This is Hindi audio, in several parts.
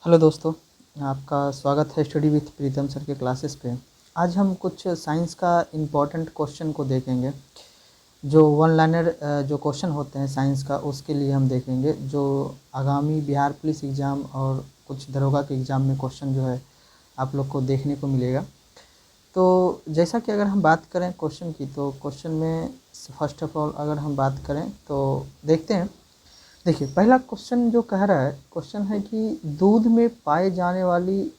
हेलो दोस्तों, आपका स्वागत है स्टडी विथ प्रीतम सर के क्लासेस पे। आज हम कुछ साइंस का इम्पोर्टेंट क्वेश्चन को देखेंगे। जो वन लाइनर जो क्वेश्चन होते हैं साइंस का, उसके लिए हम देखेंगे जो आगामी बिहार पुलिस एग्ज़ाम और कुछ दरोगा के एग्ज़ाम में क्वेश्चन जो है आप लोग को देखने को मिलेगा। तो जैसा कि अगर हम बात करें क्वेश्चन की, तो क्वेश्चन में फर्स्ट ऑफ ऑल अगर हम बात करें तो देखते हैं। देखिए, पहला क्वेश्चन जो कह रहा है, क्वेश्चन है कि दूध में पाए जाने वाली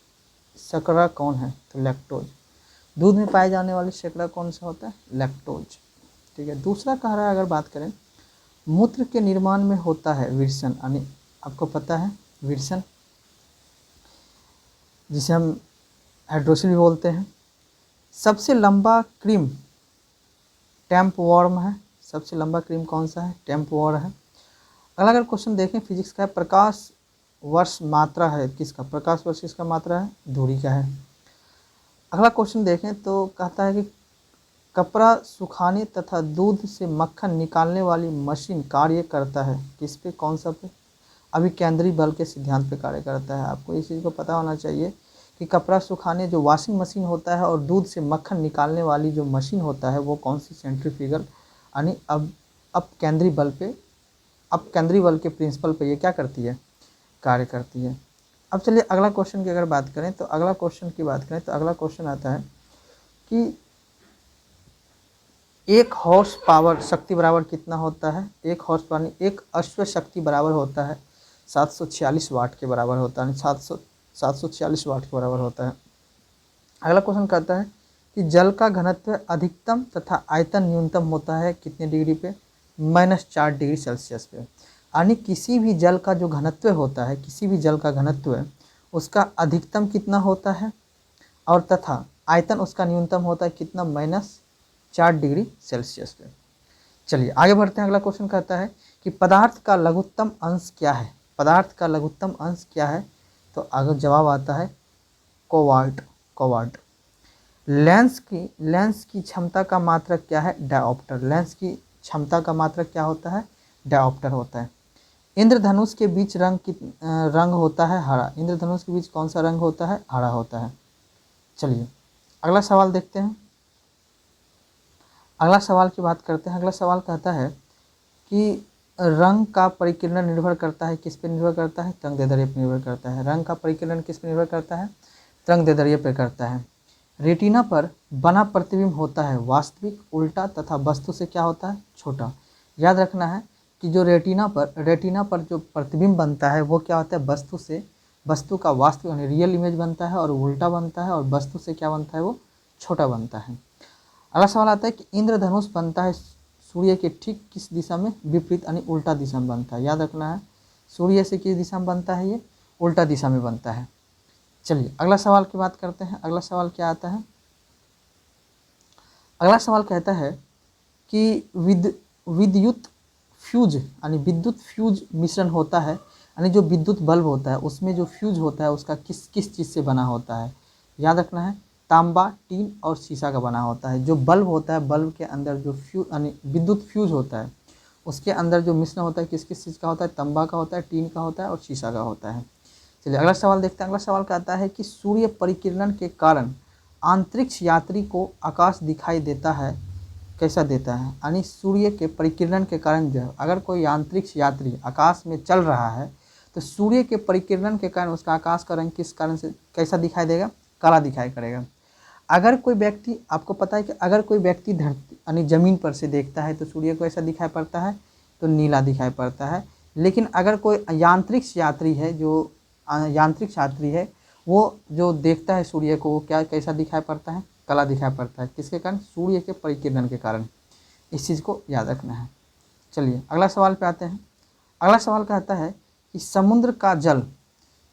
शर्करा कौन है? तो लैक्टोज। दूध में पाए जाने वाली शर्करा कौन सा होता है? लैक्टोज। ठीक है। दूसरा कह रहा है, अगर बात करें, मूत्र के निर्माण में होता है विरसन, यानी आपको पता है विरसन, जिसे हम हाइड्रोसिल भी बोलते हैं। सबसे लंबा क्रीम टैंप वॉर्म है। सबसे लंबा क्रीम कौन सा है? टैंप वॉर्म है। अगर क्वेश्चन देखें फिजिक्स का, प्रकाश वर्ष मात्रा है किसका? प्रकाश वर्ष किसका मात्रा है? दूरी का है। अगला क्वेश्चन देखें तो कहता है कि कपड़ा सुखाने तथा दूध से मक्खन निकालने वाली मशीन कार्य करता है किस पे? कौन सा पे? अभिकेंद्री बल के सिद्धांत पे कार्य करता है। आपको इस चीज़ को पता होना चाहिए कि कपड़ा सुखाने जो वॉशिंग मशीन होता है और दूध से मक्खन निकालने वाली जो मशीन होता है वो कौन सी? सेंट्रीफ्यूगल, यानी अब केंद्रीय बल पे, अब केंद्रीय बल के प्रिंसिपल पे ये क्या करती है? कार्य करती है। अब चलिए अगला क्वेश्चन की अगर बात करें तो अगला क्वेश्चन की बात करें तो अगला क्वेश्चन आता है कि एक हॉर्स पावर शक्ति बराबर कितना होता है? एक हॉर्स पावर, एक अश्व शक्ति बराबर होता है 746 वाट के बराबर होता है, 746 वाट के बराबर होता है। अगला क्वेश्चन कहता है कि जल का घनत्व अधिकतम तथा आयतन न्यूनतम होता है कितने डिग्री पे? -4 डिग्री सेल्सियस पे। यानी किसी भी जल का जो घनत्व होता है, किसी भी जल का घनत्व, उसका अधिकतम कितना होता है और तथा आयतन उसका न्यूनतम होता है कितना? -4 डिग्री सेल्सियस पे। चलिए आगे बढ़ते हैं। अगला क्वेश्चन कहता है कि पदार्थ का लघुत्तम अंश क्या है? पदार्थ का लघुत्तम अंश क्या है? तो अगर जवाब आता है कोवाल्ट। कोवाल्ट। लेंस की क्षमता का मात्रक क्या है? डायोप्टर। लेंस की क्षमता का मात्रक क्या होता है? डायोप्टर होता है। इंद्रधनुष के बीच रंग होता है हरा। इंद्रधनुष के बीच कौन सा रंग होता है? हरा होता है। चलिए अगला सवाल देखते हैं। अगला सवाल की बात करते हैं। अगला सवाल कहता है कि रंग का परिकीर्णन निर्भर करता है किस पे? निर्भर करता है तरंग दैर्ध्य पर निर्भर करता है। रंग का परिकीर्णन किस पे निर्भर करता है? तरंग दैर्ध्य पर करता है। रेटिना पर बना प्रतिबिंब होता है वास्तविक, उल्टा तथा वस्तु से क्या होता है? छोटा। याद रखना है कि जो रेटिना पर जो प्रतिबिंब बनता है वो क्या होता है? वस्तु से, वस्तु का वास्तविक यानी रियल इमेज बनता है, और उल्टा बनता है, और वस्तु से क्या बनता है? वो छोटा बनता है। अगला सवाल आता है कि इंद्रधनुष बनता है सूर्य के ठीक किस दिशा में? विपरीत, यानी उल्टा दिशा में बनता है। याद रखना है, सूर्य से किस दिशा में बनता है? ये उल्टा दिशा में बनता है। चलिए अगला सवाल की बात करते हैं। अगला सवाल क्या आता है? अगला सवाल कहता है कि विद्युत फ्यूज, यानी विद्युत फ्यूज मिश्रण होता है, यानी जो विद्युत बल्ब होता है उसमें जो फ्यूज होता है उसका किस किस चीज़ से बना होता है? याद रखना है, तांबा, टीन और शीशा का बना होता है। जो बल्ब होता है, बल्ब के अंदर जो फ्यूज यानी विद्युत फ्यूज होता है, उसके अंदर जो मिश्रण होता है किस किस चीज़ का होता है? तांबा का होता है, टीन का होता है और शीशा का होता है। चलिए अगला सवाल देखते हैं। अगला सवाल कहता है कि सूर्य परिकिरण के कारण अंतरिक्ष यात्री को आकाश दिखाई देता है, कैसा देता है? यानी सूर्य के परिकिरण के कारण जो है, अगर कोई अंतरिक्ष यात्री आकाश में चल रहा है तो सूर्य के परिकिरण के कारण उसका आकाश का रंग किस कारण से कैसा दिखाई देगा? काला दिखाई करेगा। अगर कोई व्यक्ति, आपको पता है कि अगर कोई व्यक्ति धरती यानी ज़मीन पर से देखता है तो सूर्य को ऐसा दिखाई पड़ता है? तो नीला दिखाई पड़ता है। लेकिन अगर कोई यांत्रिक यात्री है, जो यांत्रिक यात्री है, वो जो देखता है सूर्य को, वो क्या कैसा दिखाई पड़ता है? काला दिखाई पड़ता है। किसके कारण? सूर्य के परिकिरण के कारण। इस चीज़ को याद रखना है। चलिए अगला सवाल पे आते हैं। अगला सवाल कहता है कि समुद्र का जल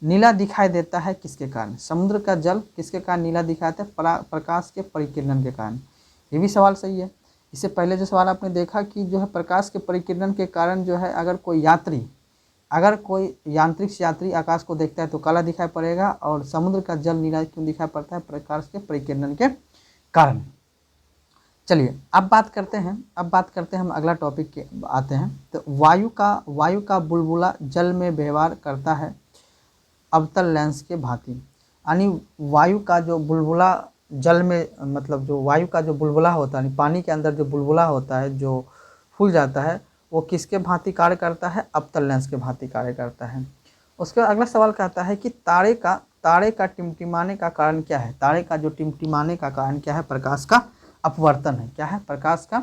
नीला दिखाई देता है किसके कारण? समुद्र का जल किसके कारण नीला दिखाई देता है? प्रकाश के परिकिरण के कारण। ये भी सवाल सही है। इससे पहले जो सवाल आपने देखा कि जो है प्रकाश के परिकिरण के कारण जो है, अगर कोई यांत्रिक यात्री आकाश को देखता है तो काला दिखाई पड़ेगा, और समुद्र का जल नीला क्यों दिखाई पड़ता है? प्रकाश के परिकिरण के कारण। चलिए अब बात करते हैं हम अगला टॉपिक के आते हैं। तो वायु का बुलबुला जल में व्यवहार करता है अवतल लेंस के भांति। यानी वायु का जो बुलबुला जल में, मतलब जो वायु का जो बुलबुला होता है, यानी पानी के अंदर जो बुलबुला होता है जो फूल जाता है, वो किसके भांति कार्य करता है? अवतल लेंस के भांति कार्य करता है। उसके बाद अगला सवाल कहता है कि तारे का टिमटिमाने का कारण क्या है? तारे का जो टिमटिमाने का कारण क्या है? प्रकाश का अपवर्तन है। क्या है? प्रकाश का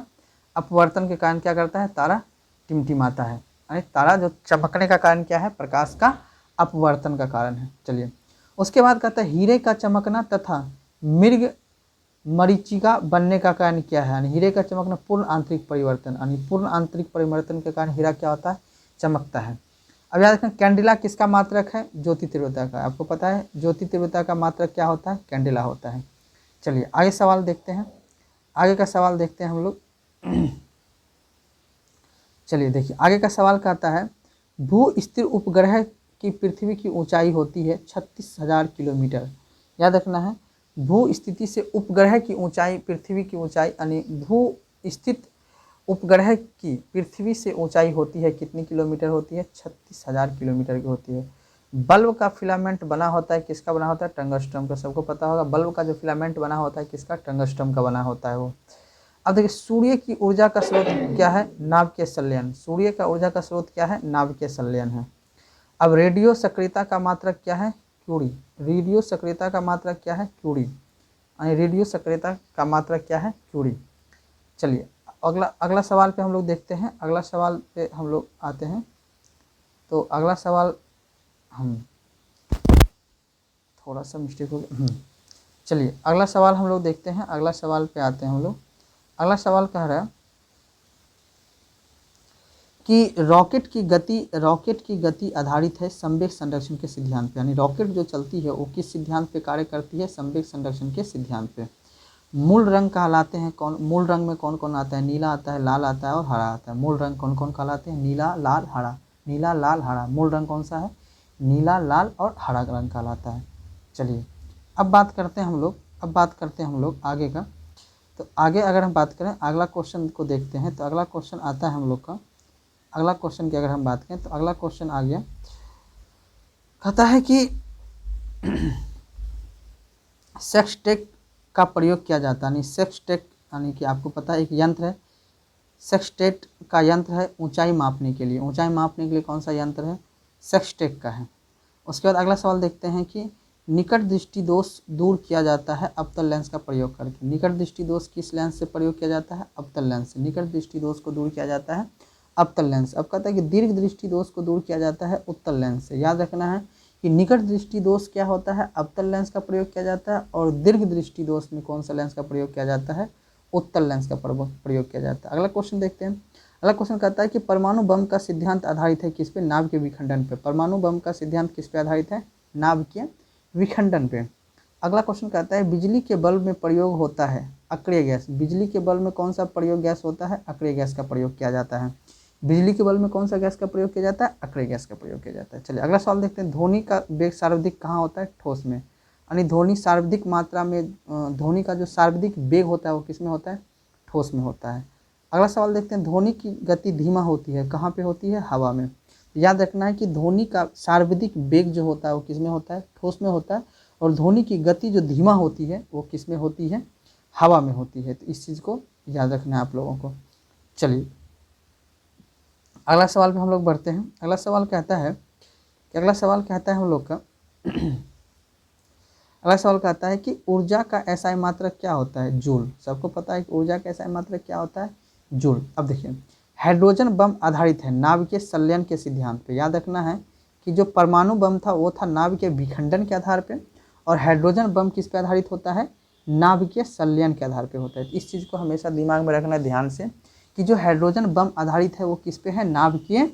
अपवर्तन के कारण क्या करता है? तारा टिमटिमाता है। यानी तारा जो चमकने का कारण क्या है? प्रकाश का अपवर्तन का कारण है। चलिए, उसके बाद कहता है हीरे का चमकना तथा मृग मरीचिका बनने का कारण क्या है? यानी हीरे का चमकना पूर्ण आंतरिक परिवर्तन, यानी पूर्ण आंतरिक परिवर्तन के कारण हीरा क्या होता है? चमकता है। अब याद रखें, कैंडिला किसका मात्रक है? ज्योति तीव्रता का। आपको पता है ज्योति तीव्रता का मात्रक क्या होता है? कैंडिला होता है। चलिए आगे सवाल देखते हैं, आगे का सवाल देखते हैं हम लोग। चलिए देखिए, आगे का सवाल कहता है भू स्थिर उपग्रह की पृथ्वी की ऊंचाई होती है 36,000 किलोमीटर। याद रखना है, भू स्थिति से उपग्रह की ऊंचाई, पृथ्वी की ऊंचाई, यानी भू स्थित उपग्रह की पृथ्वी से ऊंचाई होती है कितनी किलोमीटर होती है? 36,000 किलोमीटर की होती है। बल्ब का फिलामेंट बना होता है किसका बना होता है? टंगस्ट्रम का। सबको पता होगा बल्ब का जो फिलामेंट बना होता है किसका? टंगस्ट्रम का बना होता है वो। अब देखिए, सूर्य की ऊर्जा का स्रोत क्या है? नाभिकीय संलयन। सूर्य का ऊर्जा का स्रोत क्या है? नाभिकीय संलयन है। अब रेडियो सक्रियता का मात्रक क्या है? क्यूरी। रेडियो सक्रियता का मात्रक क्या है? क्यूरी। यानी रेडियो सक्रियता का मात्रक क्या है? क्यूरी। चलिए अगला सवाल पे हम लोग देखते हैं, अगला सवाल पे हम लोग आते हैं। तो अगला सवाल हम थोड़ा सा मिस्टेक हो गया। चलिए अगला सवाल हम लोग देखते हैं, अगला सवाल पे आते हैं हम लोग। अगला सवाल कह रहा है कि रॉकेट की गति आधारित है संवेग संरक्षण के सिद्धांत पे। यानी रॉकेट जो चलती है वो किस सिद्धांत पे कार्य करती है? संवेग संरक्षण के सिद्धांत पे। मूल रंग कहलाते हैं कौन? मूल रंग में कौन कौन आता है? नीला आता है, लाल आता है और हरा आता है। मूल रंग कौन कौन कहलाते हैं? नीला, लाल, हरा। नीला, लाल, हरा। मूल रंग कौन सा है? नीला, लाल और हरा रंग कहलाता है। चलिए अब बात करते हैं हम लोग आगे का। तो आगे अगर हम बात करें, अगला क्वेश्चन को देखते हैं। तो अगला क्वेश्चन आता है हम लोग का, अगला क्वेश्चन की अगर हम बात करें तो अगला क्वेश्चन आ गया, कहता है कि सेक्सटेक का प्रयोग किया जाता है। यानी सेक्सटेक यानी कि आपको पता है एक यंत्र है, सेक्सटेट का यंत्र है ऊंचाई मापने के लिए। ऊंचाई मापने के लिए कौन सा यंत्र है? सेक्सटेक का है। उसके बाद अगला सवाल देखते हैं कि निकट दृष्टि दोष दूर किया जाता है अवतल लेंस का प्रयोग करके। निकट दृष्टि दोष किस लेंस से प्रयोग किया जाता है? अवतल लेंस से। निकट दृष्टि दोष को दूर किया जाता है अवतल लेंस। अब कहता है कि दीर्घ दृष्टि दोष को दूर किया जाता है उत्तल लेंस से। याद रखना है कि निकट दृष्टि दोष क्या होता है? अवतल लेंस का प्रयोग किया जाता है, और दीर्घ दृष्टि दोष में कौन सा लेंस का प्रयोग किया जाता है? उत्तल लेंस का प्रयोग किया जाता है। अगला क्वेश्चन देखते हैं। अगला क्वेश्चन कहता है कि परमाणु बम का सिद्धांत आधारित है किस पे? नाभिकीय विखंडन पे। परमाणु बम का सिद्धांत किस पे आधारित है? नाभिकीय विखंडन पे। अगला क्वेश्चन कहता है बिजली के बल्ब में प्रयोग होता है अक्रिय गैस। बिजली के बल्ब में कौन सा प्रयोग गैस होता है? अक्रिय गैस का प्रयोग किया जाता है। बिजली के बल्ब में कौन सा गैस का प्रयोग किया जाता है? अक्रिय गैस का प्रयोग किया जाता है। चलिए अगला सवाल देखते हैं। ध्वनि का वेग सर्वाधिक कहाँ होता है? ठोस में। यानी ध्वनि सर्वाधिक मात्रा में, ध्वनि का जो सर्वाधिक वेग होता है वो किस में होता है? ठोस में होता है। अगला सवाल देखते हैं। ध्वनि की गति धीमा होती है, कहाँ पे होती है? हवा में। याद रखना है कि ध्वनि का सर्वाधिक वेग जो होता है वो किस में होता है? ठोस में होता है। और ध्वनि की गति जो धीमा होती है वो किस में होती है? हवा में होती है। तो इस चीज़ को याद रखना है आप लोगों को। चलिए अगला सवाल पे हम लोग बढ़ते हैं। अगला सवाल कहता है हम लोग का अगला सवाल कहता है कि ऊर्जा का एसआई मात्रक क्या होता है? जूल। सबको पता है कि ऊर्जा का एसआई मात्रक क्या होता है? जूल। अब देखिए, हाइड्रोजन बम आधारित है नाभिकीय संलयन के सिद्धांत पे। याद रखना है कि जो परमाणु बम था वो था नाभिकीय विखंडन के आधार पे, और हाइड्रोजन बम किस पे आधारित होता है? नाभिकीय संलयन के आधार पे होता है। इस चीज़ को हमेशा दिमाग में रखना ध्यान से कि जो हाइड्रोजन बम आधारित है वो किस पे है? नाभिकीय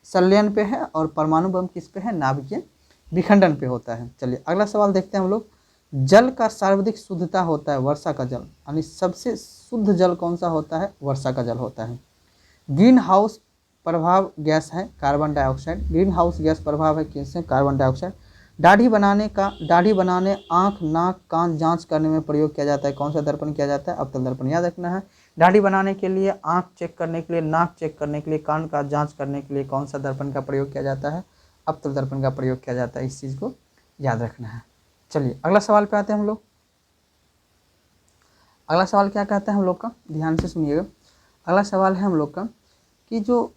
संलयन पे है, और परमाणु बम किस पे है? नाभिकीय विखंडन पे होता है। चलिए अगला सवाल देखते हैं हम लोग। जल का सर्वाधिक शुद्धता होता है वर्षा का जल। यानी सबसे शुद्ध जल कौन सा होता है? वर्षा का जल होता है। ग्रीन हाउस प्रभाव गैस है carbon dioxide. Green house gas प्रभाव है किससे? Carbon dioxide. दाढ़ी बनाने, आँख, नाक, कान जांच करने में प्रयोग किया जाता है कौन सा दर्पण किया जाता है? अवतल दर्पण। याद रखना है दाढ़ी बनाने के लिए, आँख चेक करने के लिए, नाक चेक करने के लिए, कान का जांच करने के लिए कौन सा दर्पण का प्रयोग किया जाता है? अवतल दर्पण का प्रयोग किया जाता है, इस चीज़ को याद रखना है। चलिए अगला सवाल पे आते हैं हम लोग। अगला सवाल क्या कहता है हम लोग का, ध्यान से सुनिएगा। अगला सवाल है हम लोग का कि जो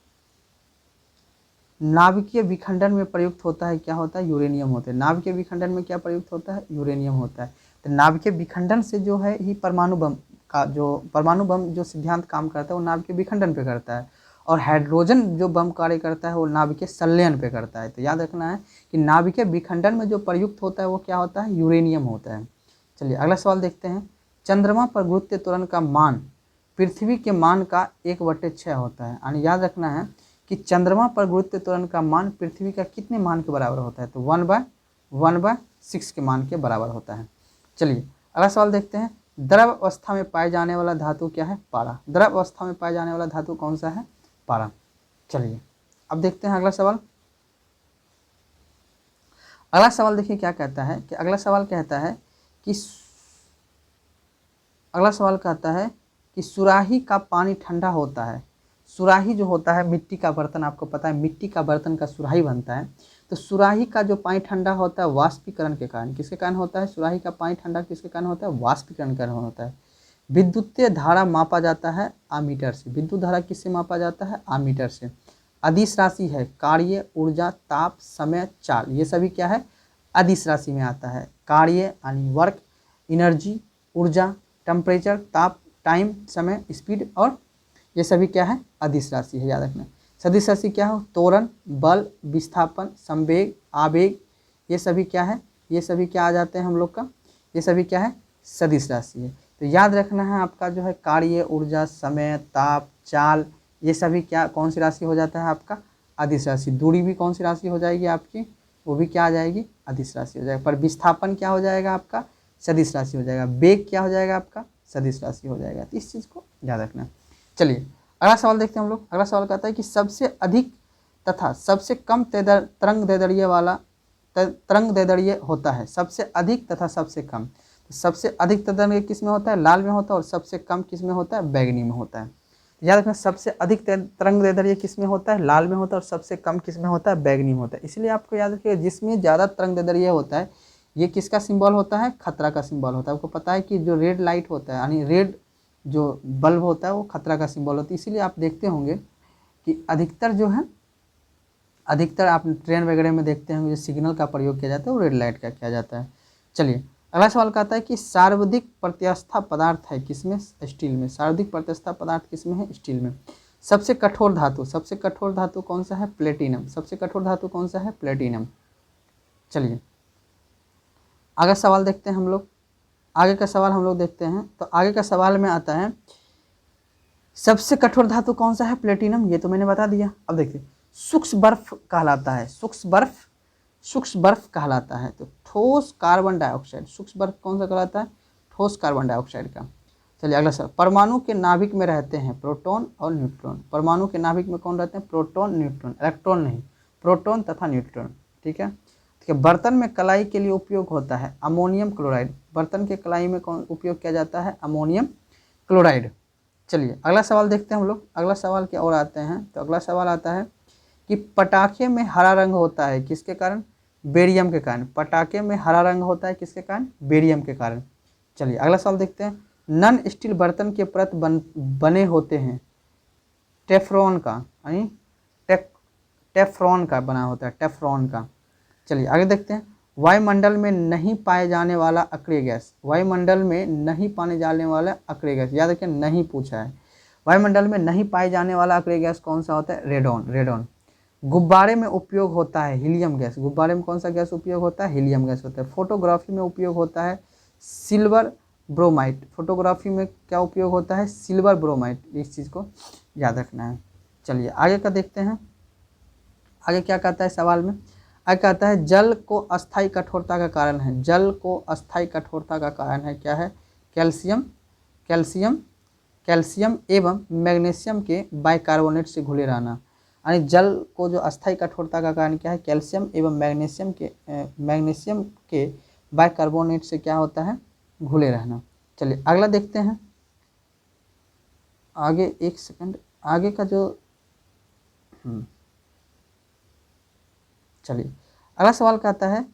नाभिकीय विखंडन में प्रयुक्त होता है क्या होता है, यूरेनियम होता है। नाभिकीय विखंडन में क्या प्रयुक्त होता है, यूरेनियम होता है। तो नाभिकीय विखंडन से जो है ही परमाणु बम का जो सिद्धांत काम करता है वो नाभिकीय विखंडन पे करता है, और हाइड्रोजन जो बम कार्य करता है वो नाभिकीय संलयन पे करता है। तो याद रखना है कि नाभिकीय विखंडन में जो प्रयुक्त होता है वो क्या होता है, यूरेनियम होता है। चलिए अगला सवाल देखते हैं। चंद्रमा पर गुरुत्व त्वरण का मान पृथ्वी के मान का 1/6 होता है। यानी याद रखना है कि चंद्रमा पर गुरुत्व त्वरण का मान पृथ्वी का कितने मान के बराबर होता है, तो 1/6 के मान के बराबर होता है। चलिए अगला सवाल देखते हैं। द्रव अवस्था में पाए जाने वाला धातु क्या है, पारा। द्रव अवस्था में पाए जाने वाला धातु कौन सा है, पारा। चलिए अब देखते हैं अगला सवाल। अगला सवाल देखिए क्या कहता है कि अगला सवाल कहता है कि सुराही का पानी ठंडा होता है। सुराही जो होता है मिट्टी का बर्तन, आपको पता है मिट्टी का बर्तन का सुराही बनता है। तो सुराही का जो पानी ठंडा होता है वाष्पीकरण के कारण, किसके कारण होता है, सुराही का पानी ठंडा किसके कारण होता है, वाष्पीकरण के कारण होता है। विद्युतीय धारा मापा जाता है आमीटर से। विद्युत धारा किससे मापा जाता है, आमीटर से। अदिश राशि है कार्य, ऊर्जा, ताप, समय, चाल, ये सभी क्या है, अदिश राशि में आता है। कार्य यानी वर्क, एनर्जी, ऊर्जा, टेम्परेचर, ताप, टाइम, समय, स्पीड, और ये सभी क्या है, अदिश राशि है, याद रखना। सदिश राशि क्या हो, त्वरण, बल, विस्थापन, संवेग, आवेग, ये सभी क्या है, ये सभी क्या आ जाते हैं हम लोग का, ये सभी क्या है, सदिश राशि है। तो याद रखना है आपका जो है कार्य, ऊर्जा, समय, ताप, चाल, ये सभी क्या कौन सी राशि हो जाता है आपका, अदिश राशि। दूरी भी कौन सी राशि हो जाएगी आपकी, वो भी क्या आ जाएगी, अदिश राशि हो जाएगा। पर विस्थापन क्या हो जाएगा आपका, सदिश राशि हो जाएगा। वेग क्या हो जाएगा आपका, सदिश राशि हो जाएगा। तो इस चीज़ को याद रखना। चलिए अगला सवाल देखते हैं हम लोग। अगला सवाल कहता है कि सबसे अधिक तथा सबसे कम तरंग दैर्ध्य होता है। सबसे अधिक तथा सबसे कम, तो सबसे अधिक तरंग किस में होता है, लाल में होता है, और सबसे कम किस में होता है, बैगनी में होता है। याद रखना सबसे अधिक तरंग दैर्ध्य किस में होता है, लाल में होता है, और सबसे कम किस में होता है, बैगनी में होता है। इसलिए आपको याद रखिएगा जिसमें ज़्यादा तरंग दैर्ध्य होता है ये किसका सिंबल होता है, खतरा का सिंबल होता है। आपको पता है कि जो रेड लाइट होता है यानी रेड जो बल्ब होता है वो खतरा का सिंबल होता है। इसीलिए आप देखते होंगे कि अधिकतर जो है, अधिकतर आप ट्रेन वगैरह में देखते होंगे जो सिग्नल का प्रयोग किया जाता है वो रेड लाइट का किया जाता है। चलिए अगला सवाल कहता है कि सर्वाधिक प्रत्यस्था पदार्थ है किसमें, स्टील में। सर्वाधिक प्रत्यस्था पदार्थ किसमें है, स्टील में। सबसे कठोर धातु, सबसे कठोर धातु कौन सा है, प्लेटिनम। सबसे कठोर धातु कौन सा है, प्लेटिनम। चलिए आगे सवाल देखते हैं हम लोग। आगे का सवाल हम लोग देखते हैं। तो आगे का सवाल में आता है सबसे कठोर धातु कौन सा है, प्लेटिनम, ये तो मैंने बता दिया। अब देखिए सूक्ष्म बर्फ कहलाता है, सूक्ष्म बर्फ कहलाता है। तो ठोस कार्बन डाइऑक्साइड, सूक्ष्म बर्फ कौन सा कहलाता है, ठोस कार्बन डाइऑक्साइड का। चलिए अगला सवाल। परमाणु के नाभिक में रहते हैं प्रोटॉन और न्यूट्रॉन। परमाणु के नाभिक में कौन रहते हैं, प्रोटॉन, न्यूट्रॉन, इलेक्ट्रॉन नहीं, प्रोटॉन तथा न्यूट्रॉन। ठीक है। बर्तन में कलाई के लिए उपयोग होता है अमोनियम क्लोराइड। बर्तन के कलाई में कौन उपयोग किया जाता है, अमोनियम क्लोराइड। चलिए अगला सवाल देखते हैं हम लोग। अगला सवाल क्या और आते हैं, तो अगला सवाल आता है कि पटाखे में हरा रंग होता है किसके कारण, बेरियम के कारण। पटाखे में हरा रंग होता है किसके कारण, बेरियम के कारण। चलिए अगला सवाल देखते हैं। नॉन स्टील बर्तन के परत बने होते हैं टेफ्रॉन का, यानी टेफ्रॉन का बना होता है, टेफ्रॉन का। चलिए आगे देखते हैं। वायुमंडल में नहीं पाए जाने वाला अक्रिय गैस, वायुमंडल में नहीं पाने जाने वाला अक्रिय गैस, याद रखिए नहीं पूछा है। वायुमंडल में नहीं पाए जाने वाला अक्रिय गैस कौन सा होता है, रेडॉन, रेडॉन। गुब्बारे में उपयोग होता है हीलियम गैस। गुब्बारे में कौन सा गैस उपयोग होता है, हीलियम गैस होता है। फोटोग्राफी में उपयोग होता है सिल्वर ब्रोमाइड। फोटोग्राफी में क्या उपयोग होता है, सिल्वर ब्रोमाइड। इस चीज़ को याद रखना है। चलिए आगे का देखते हैं। आगे क्या कहता है सवाल में, आगे कहता है जल को अस्थायी कठोरता का कारण है। जल को अस्थायी कठोरता का कारण है क्या है, कैल्शियम, कैल्शियम, कैल्शियम एवं मैग्नीशियम के बाइकार्बोनेट से घुले रहना। यानी जल को जो अस्थायी कठोरता का कारण क्या है, कैल्शियम एवं मैग्नीशियम के बाइकार्बोनेट से क्या होता है, घुले रहना। चलिए अगला देखते हैं। आगे एक सेकंड, आगे का जो चलिए अगला सवाल कहता है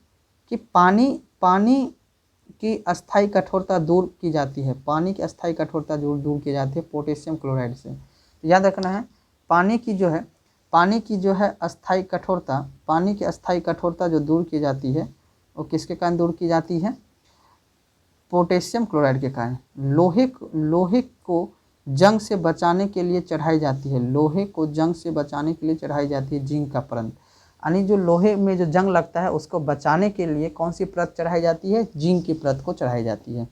कि पानी की अस्थायी कठोरता दूर की जाती है, पानी की अस्थायी कठोरता दूर की जाती है पोटेशियम क्लोराइड से। तो याद रखना है पानी की जो है अस्थायी कठोरता, पानी की अस्थायी कठोरता जो दूर की जाती है वो किसके कारण दूर की जाती है? पोटेशियम क्लोराइड के कारण। लोहे को जंग से बचाने के लिए चढ़ाई जाती है, लोहे को जंग से बचाने के लिए चढ़ाई जाती है जिंक का परत, यानी जो लोहे में जो जंग लगता है उसको बचाने के लिए कौन सी परत चढ़ाई जाती है? जिंक की परत को चढ़ाई जाती है।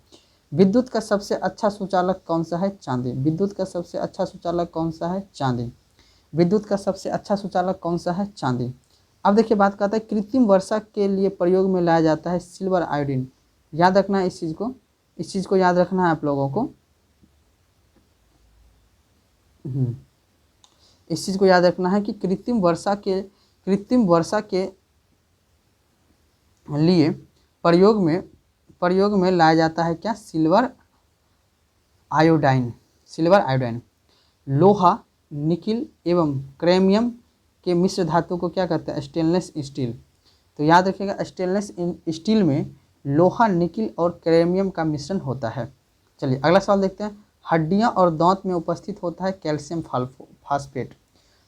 विद्युत का सबसे अच्छा सुचालक कौन सा है? चांदी। विद्युत का सबसे अच्छा सुचालक कौन सा है? चांदी। विद्युत का सबसे अच्छा सुचालक कौन सा है? चांदी। अब देखिए बात करता है कृत्रिम वर्षा के लिए प्रयोग में लाया जाता है सिल्वर आयोडीन। याद रखना है इस चीज़ को याद रखना है आप लोगों को। इस चीज़ को याद रखना है कि कृत्रिम वर्षा के लिए प्रयोग में लाया जाता है क्या? Silver iodine. लोहा, निकिल एवं क्रोमियम के मिश्र धातु को क्या कहते हैं? Stainless steel. तो याद रखिएगा स्टेनलेस स्टील में लोहा, निकिल और क्रोमियम का मिश्रण होता है। चलिए अगला सवाल देखते हैं। हड्डियां और दांत में उपस्थित होता है कैल्शियम फास्फेट।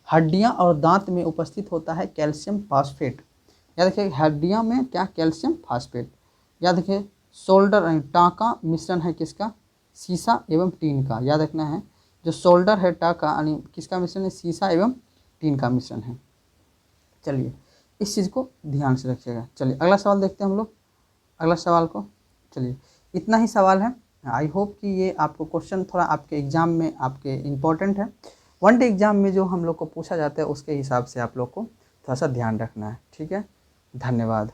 हड्डियां और दांत में उपस्थित होता है कैल्शियम फास्फेट। याद रखिए हड्डियां में क्या? Calcium phosphate. याद रखिए सोल्डर टाँका मिश्रण है किसका? सीसा एवं टीन का। याद रखना है जो सोल्डर है टाँका यानी किसका मिश्रण है? सीसा एवं टीन का मिश्रण है। चलिए इस चीज़ को ध्यान से रखिएगा। चलिए अगला सवाल देखते हैं हम लोग अगला सवाल को। चलिए इतना ही सवाल है। आई होप कि ये आपको क्वेश्चन थोड़ा आपके एग्ज़ाम में आपके इम्पोर्टेंट है। वन डे एग्ज़ाम में जो हम लोग को पूछा जाता है उसके हिसाब से आप लोग को थोड़ा सा ध्यान रखना है। ठीक है, धन्यवाद।